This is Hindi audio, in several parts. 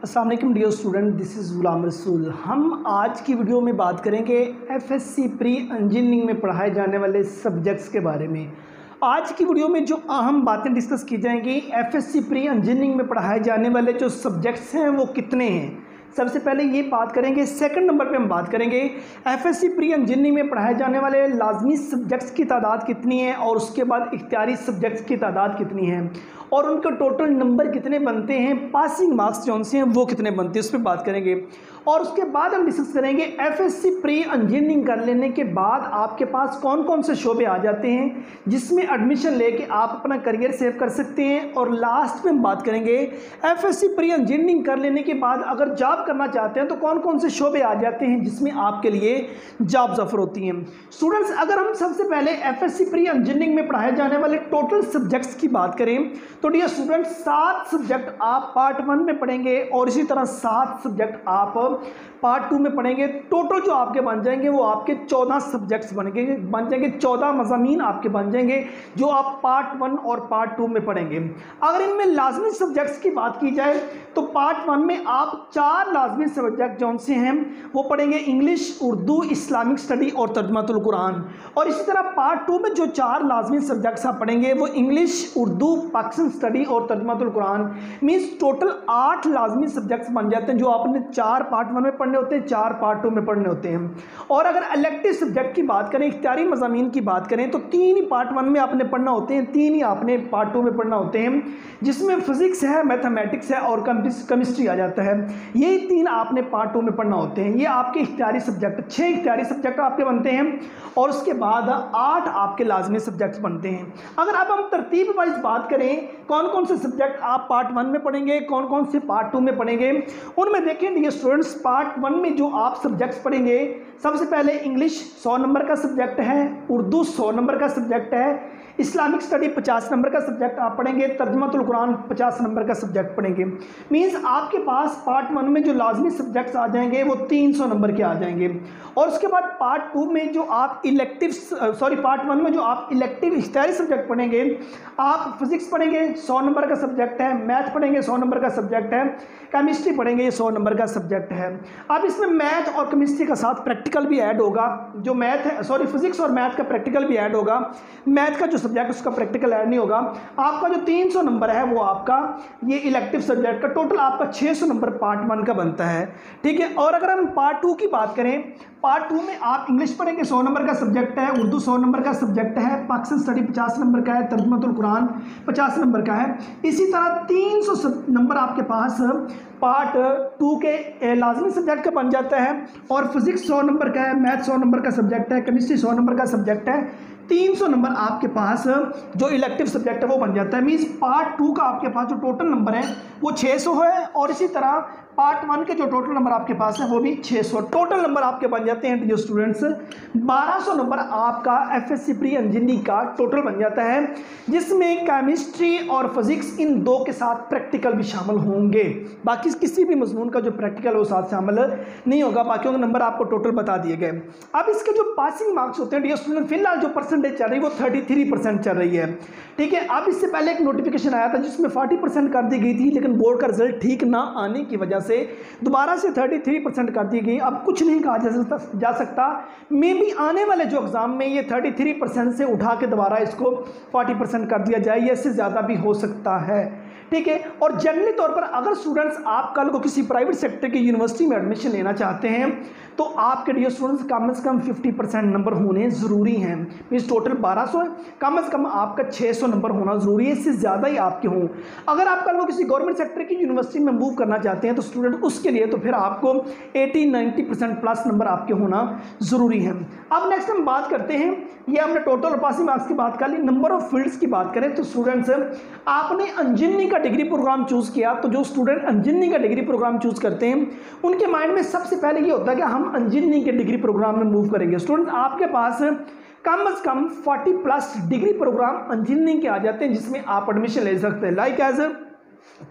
अस्सलाम वालेकुम dear student, this is Ghulam Rasool. हम आज की वीडियो में बात करेंगे एफएससी प्री इंजीनियरिंग में पढ़ाए जाने वाले सब्जेक्ट्स के बारे में। आज की वीडियो में जो अहम बातें डिस्कस की जाएंगी, एफएससी प्री इंजीनियरिंग में पढ़ाए जाने वाले जो सब्जेक्ट्स हैं वो कितने हैं। सबसे पहले ये बात करेंगे। सेकंड नंबर पे हम बात करेंगे एफएससी प्री इंजीनियरिंग में पढ़ाए जाने वाले लाजमी सब्जेक्ट्स की तादाद कितनी है और उसके बाद इख्तियारी सब्जेक्ट्स की तादाद कितनी है और उनका टोटल नंबर कितने बनते हैं, पासिंग मार्क्स जो उनसे हैं वो कितने बनते हैं, उस पर बात करेंगे। और उसके बाद हम डिस्कस करेंगे एफएससी प्री इंजीनियरिंग कर लेने के बाद आपके पास कौन कौन से शोबे आ जाते हैं जिसमें एडमिशन लेके आप अपना करियर सेव कर सकते हैं। और लास्ट में हम बात करेंगे एफएससी प्री इंजीनियरिंग कर लेने के बाद अगर जॉब करना चाहते हैं तो कौन कौन से शोबे आ जाते हैं जिसमें आपके लिए जॉब्स ऑफर होती हैं। स्टूडेंट्स, अगर हम सबसे पहले एफएससी प्री इंजीनियरिंग में पढ़ाए जाने वाले टोटल सब्जेक्ट्स की बात करें तो डियर स्टूडेंट्स 7 सब्जेक्ट आप पार्ट 1 में पढ़ेंगे और इसी तरह 7 सब्जेक्ट आप पार्ट 2 में पढ़ेंगे। टोटल जो आपके बन जाएंगे वो आपके 14 सब्जेक्ट्स बन जाएंगे 14 मज़ामीन आपके बन जाएंगे जो आप पार्ट 1 और पार्ट 2 में पढ़ेंगे। अगर इनमें लाजमी सब्जेक्ट्स की बात की जाए तो पार्ट 1 में आप 4 लाजमी सब्जेक्ट जो से हैं वो पढ़ेंगे, इंग्लिश, उर्दू, इस्लामिक स्टडी और तर्जुमातुल कुरान। और इसी तरह पार्ट 2 में जो 4 लाजमी सब्जेक्ट्स आप पढ़ेंगे वो इंग्लिश, उर्दू, पाकिस्तान स्टडी और तर्जुमातुल कुरान। मीन्स टोटल 8 लाजमी सब्जेक्ट्स बन जाते हैं जो आपने 4 पार्ट 1 में पढ़ने होते हैं, 4 पार्ट 2 में पढ़ने होते हैं। और अगर इलेक्टिव सब्जेक्ट की बात करें, इख्तियारी मज़ामीन की बात करें तो 3 ही पार्ट 1 में आपने पढ़ना होते हैं, 3 ही आपने पार्ट 2 में पढ़ना होते हैं, जिसमें फिजिक्स है, मैथमेटिक्स है और केमिस्ट्री आ जाता है। ये 3 आपने पार्ट 2 में पढ़ना होते हैं। ये आपके इख्तियारी सब्जेक्ट, 6 इख्तियारी सब्जेक्ट आपके बनते हैं और उसके बाद 8 आपके लाजमी सब्जेक्ट्स बनते हैं। अगर अब हम तरतीब वाइज बात करें कौन कौन से सब्जेक्ट आप पार्ट 1 में पढ़ेंगे, कौन कौन से पार्ट 2 में पढ़ेंगे, उनमें देखें डियर स्टूडेंट्स, पार्ट 1 में जो आप सब्जेक्ट्स पढ़ेंगे सबसे पहले इंग्लिश 100 नंबर का सब्जेक्ट है, उर्दू 100 नंबर का सब्जेक्ट है, इस्लामिक स्टडी 50 नंबर का सब्जेक्ट आप पढ़ेंगे, तर्जुमातुल कुरान 50 नंबर का सब्जेक्ट पढ़ेंगे। मीन्स आपके पास पार्ट 1 में जो लाजमी सब्जेक्ट्स आ जाएंगे वो 300 नंबर के आ जाएंगे। और उसके बाद पार्ट 2 में जो आप पार्ट 1 में जो आप इलेक्टिव इख्तियारी सब्जेक्ट पढ़ेंगे, आप फिजिक्स पढ़ेंगे 100 नंबर का सब्जेक्ट है, मैथ पढ़ेंगे 100 नंबर का सब्जेक्ट है, केमिस्ट्री पढ़ेंगे ये 100 नंबर का सब्जेक्ट है। अब इसमें मैथ और केमिस्ट्री का साथ प्रैक्टिकल भी ऐड होगा, जो मैथ है फिजिक्स और मैथ का प्रैक्टिकल भी ऐड होगा, मैथ का जो सब्जेक्ट उसका प्रैक्टिकल ऐड नहीं होगा। आपका जो 300 नंबर है वो आपका ये इलेक्टिव सब्जेक्ट का टोटल आपका 600 नंबर पार्ट 1 का बनता है, ठीक है। और अगर हम पार्ट 2 की बात करें, पार्ट 2 में आप इंग्लिश पढ़ेंगे 100 नंबर का सब्जेक्ट है, उर्दू 100 नंबर का सब्जेक्ट है, पाकिस्तान स्टडी 50 नंबर का है, तर्जुमातुल कुरान 50 नंबर का है। इसी तरह 300 नंबर आपके पास पार्ट 2 के लाजमी सब्जेक्ट का बन जाता है और फिजिक्स 100 नंबर का है, मैथ 100 नंबर का सब्जेक्ट है, केमिस्ट्री 100 नंबर का सब्जेक्ट है। 300 नंबर आपके पास जो इलेक्टिव सब्जेक्ट है वो बन जाता है। मीन्स पार्ट 2 का आपके पास जो टोटल नंबर है वो 600 है और इसी तरह पार्ट 1 के जो टोटल नंबर आपके पास है वो भी 600। टोटल नंबर आपके बन जाते हैं जो स्टूडेंट्स 1200 नंबर आपका एफएससी प्री इंजीनियरिंग का टोटल बन जाता है, जिसमें केमिस्ट्री और फिजिक्स इन 2 के साथ प्रैक्टिकल भी शामिल होंगे। बाकी किसी भी मजमून का जो प्रैक्टिकल वो साथ शामिल नहीं होगा, बाकी के नंबर आपको टोटल बता दिए गए। अब इसके जो पासिंग मार्क्स होते हैं डियर स्टूडेंट, फिलहाल जो परसेंटेज चल रही है वो 33% चल रही है, ठीक है। अब इससे पहले एक नोटिफिकेशन आया था जिसमें 40% कर दी गई थी, लेकिन बोर्ड का रिजल्ट ठीक ना आने की वजह से दोबारा से 33% कर दी गई। अब कुछ नहीं कहा जा सकता, मे भी आने वाले जो एग्जाम में ये 33% से उठा के दोबारा इसको 40% कर दिया जाए, या इससे ज़्यादा भी हो सकता है, ठीक है। और जनरली तौर पर अगर स्टूडेंट्स आप कल को किसी प्राइवेट सेक्टर की यूनिवर्सिटी में एडमिशन लेना चाहते हैं तो आपके डियर स्टूडेंट्स कम से कम 50% नंबर होने ज़रूरी हैं। मीन्स टोटल 1200 है, कम से कम आपका 600 नंबर होना ज़रूरी है, इससे ज़्यादा ही आपके हों। अगर आप कल को किसी गवर्नमेंट सेक्टर की यूनिवर्सिटी में मूव करना चाहते हैं तो स्टूडेंट उसके लिए तो फिर आपको 80-90% प्लस नंबर आपके होना ज़रूरी है। अब नेक्स्ट हम बात करते हैं, ये हमने टोटल और पासिंग मार्क्स की बात कर ली। नंबर ऑफ फील्ड्स की बात करें तो स्टूडेंट्स आपने इंजीनियरिंग का डिग्री प्रोग्राम चूज़ किया, तो जो स्टूडेंट इंजीनियरिंग का डिग्री प्रोग्राम चूज़ करते हैं उनके माइंड में सबसे पहले ये होता है कि हम इंजीनियरिंग के डिग्री प्रोग्राम में मूव करेंगे। स्टूडेंट आपके पास कम से कम 40+ डिग्री प्रोग्राम इंजीनियरिंग के आ जाते हैं जिसमें आप एडमिशन ले सकते हैं। लाइक एज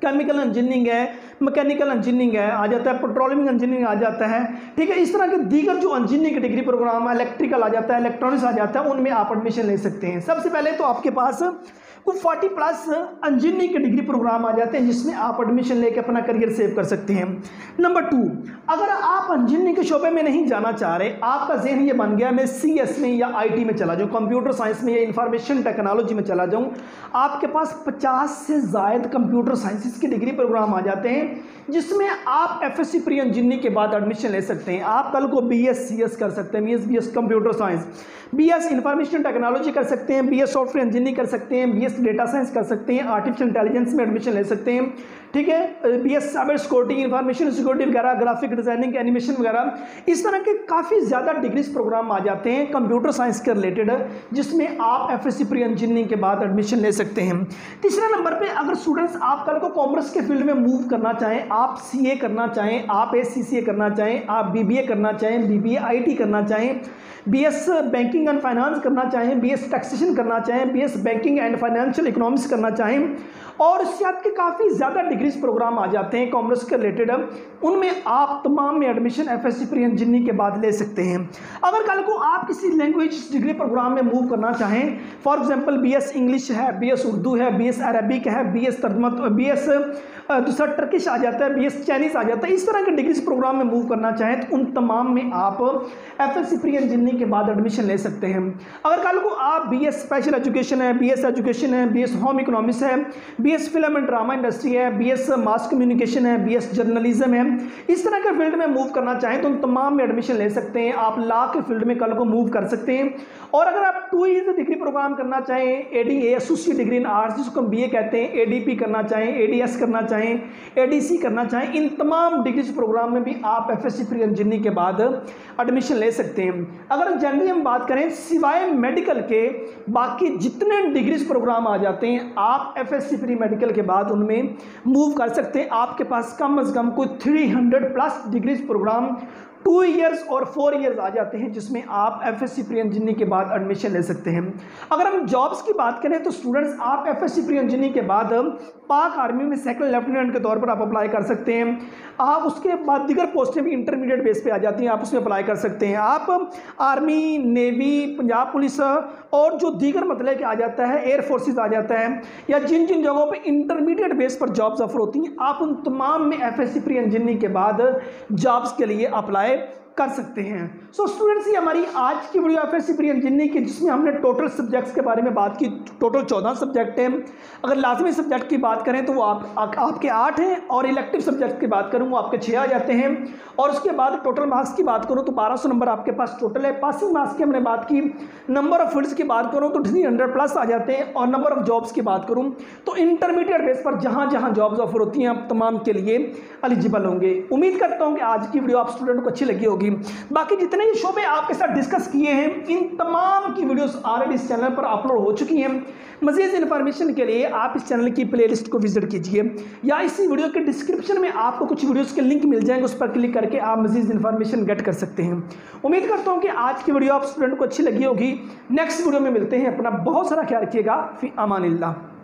केमिकल इंजीनियरिंग है, मैकेनिकल इंजीनियरिंग है आ जाता है, पेट्रोलियम इंजीनियरिंग आ जाता है, ठीक है। इस तरह के दीगर जो इंजीनियरिंग के डिग्री प्रोग्राम है, इलेक्ट्रिकल आ जाता है, इलेक्ट्रॉनिक्स आ जाता है, उनमें आप एडमिशन ले सकते हैं। सबसे पहले तो आपके पास कुछ 40 प्लस इंजीनियरिंग के डिग्री प्रोग्राम आ जाते हैं जिसमें आप एडमिशन लेके अपना करियर सेव कर सकते हैं। नंबर 2, अगर आप इंजीनियरिंग के शोबे में नहीं जाना चाह रहे, आपका ज़हन ये बन गया मैं CS में या IT में चला जाऊँ, कंप्यूटर साइंस में या इंफॉर्मेशन टेक्नोलॉजी में चला जाऊँ, आपके पास 50 से ज़ायद कंप्यूटर साइंसेस की डिग्री प्रोग्राम आ जाते हैं जिसमें आप FSC प्री इंजीनियरिंग के बाद एडमिशन ले सकते हैं। आप कल को BS कर सकते हैं, BS computer science, BS information technology कर सकते हैं, BS सॉफ्टवेयर इंजीनियरिंग कर सकते हैं, BS डेटा साइंस कर सकते हैं, आर्टिफिशियल इंटेलिजेंस में एडमिशन ले सकते हैं, ठीक है, BS cyber security, information security वगैरह, ग्राफिक डिजाइनिंग, एनिमेशन वगैरह, इस तरह के काफ़ी ज़्यादा डिग्रीज प्रोग्राम आ जाते हैं कंप्यूटर साइंस के रिलेटेड जिसमें आप FSC प्री इंजीनियरिंग के बाद एडमिशन ले सकते हैं। तीसरे नंबर पे अगर स्टूडेंट्स आप कल को कॉमर्स के फील्ड में मूव करना चाहें, आप CA करना चाहें, आप SCCA करना चाहें, आप BBA करना चाहें, BBA IT करना चाहें, BS बैंकिंग एंड फाइनेंस करना चाहें, BS टैक्सेशन करना चाहें, BS banking and financial economics करना चाहें, और इससे आपके काफ़ी ज़्यादा डिग्रीज प्रोग्राम आ जाते हैं कॉमर्स के रिलेटेड, उनमें आप तमाम में एडमिशन FSC प्री इंजीनियरिंग के बाद ले सकते हैं। अगर कल को आप किसी लैंग्वेज डिग्री प्रोग्राम में मूव करना चाहें, फॉर एग्जांपल BS इंग्लिश है, BS उर्दू है, BS अरबिक है, BS तर्जुमत, BS दूसरा टर्किश आ जाता है, BS चाइनीज़ आ जाता है, इस तरह के डिग्रीज प्रोग्राम में मूव करना चाहें तो उन तमाम में आप FSC प्री इंजीनियरिंग के बाद एडमिशन ले सकते हैं। अगर कल को आप BS स्पेशल एजुकेशन है, BS एजुकेशन है, BS होम इकोनॉमिक्स है, BS film and drama industry है, BS मास कम्युनिकेशन है, BS जर्नलिज्म है, इस तरह के फील्ड में मूव करना चाहें तो उन तमाम में एडमिशन ले सकते हैं। आप लॉ के फील्ड में कल को मूव कर सकते हैं। और अगर आप 2 ईयर डिग्री प्रोग्राम करना चाहें, ADA associate degree in arts जिसको हम BA कहते हैं, ADP करना चाहें, ADS करना चाहें, ADC करना चाहें, इन तमाम डिग्रीज प्रोग्राम में भी आप FSC प्री इंजीनियरिंग के बाद एडमिशन ले सकते हैं। अगर जनरली हम बात करें सिवाय मेडिकल के बाकी जितने डिग्रीज प्रोग्राम आ जाते हैं आप FSC प्री मेडिकल के बाद उनमें मूव कर सकते हैं। आपके पास कम से कम कोई 300 प्लस डिग्रीज प्रोग्राम 2 ईयर्स और 4 ईयर्स आ जाते हैं जिसमें आप FSC प्री इंजीनियरिंग के बाद एडमिशन ले सकते हैं। अगर हम जॉब्स की बात करें तो स्टूडेंट्स आप FSC प्री इंजीनियरिंग के बाद पाक आर्मी में सेकंड लेफ्टिनेंट के तौर पर आप अप्लाई कर सकते हैं। आप उसके बाद दीगर पोस्टें भी इंटरमीडिएट बेस पे आ जाती हैं, आप उसमें अप्लाई कर सकते हैं। आप आर्मी, नेवी, पंजाब पुलिस और जो दीगर मतलब कि आ जाता है एयर फोर्सेस आ जाता है, या जिन जिन जगहों पे इंटरमीडिएट बेस पर जॉब्स ऑफर होती हैं आप उन तमाम में FSC प्री इंजीनियरिंग के बाद जॉब्स के लिए अप्लाई कर सकते हैं। सो स्टूडेंट्स, ये हमारी आज की वीडियो FSC प्री इंजीनियरिंग की जिसमें हमने टोटल सब्जेक्ट्स के बारे में बात की। टोटल 14 सब्जेक्ट हैं। अगर लाजमी सब्जेक्ट की बात करें तो वो आपके 8 हैं, और इलेक्टिव सब्जेक्ट की बात करूँ वो आपके 6 आ जाते हैं। और उसके बाद टोटल मार्क्स की बात करूँ तो 1200 नंबर आपके पास टोटल है। पासिंग मार्क्स की हमने बात की। नंबर ऑफ फील्ड्स की बात करूँ तो 300 प्लस आ जाते हैं। और नंबर ऑफ जॉब्स की बात करूँ तो इंटरमीडिएट बेस पर जहाँ जहाँ जॉब्स ऑफर होती हैं आप तमाम के लिए एलिजिबल होंगे। उम्मीद करता हूँ कि आज की वीडियो आप स्टूडेंट को अच्छी लगी होगी। बाकी जितने ये शोबे आपके साथ डिस्कस किए हैं इन तमाम की वीडियोस ऑलरेडी इस चैनल पर अपलोड हो चुकी हैं। मज़ीद इन्फॉर्मेशन के लिए आप इस चैनल की प्लेलिस्ट को विजिट कीजिए, या इसी वीडियो के डिस्क्रिप्शन में आपको कुछ वीडियोस के लिंक मिल जाएंगे, उस पर क्लिक करके आप मज़ीद इन्फॉर्मेशन गेट कर सकते हैं। उम्मीद करता हूँ कि आज की वीडियो आप स्टूडेंट को अच्छी लगी होगी। नेक्स्ट वीडियो में मिलते हैं। अपना बहुत सारा ख्याल रखिएगा। फी अमानिल्लाह।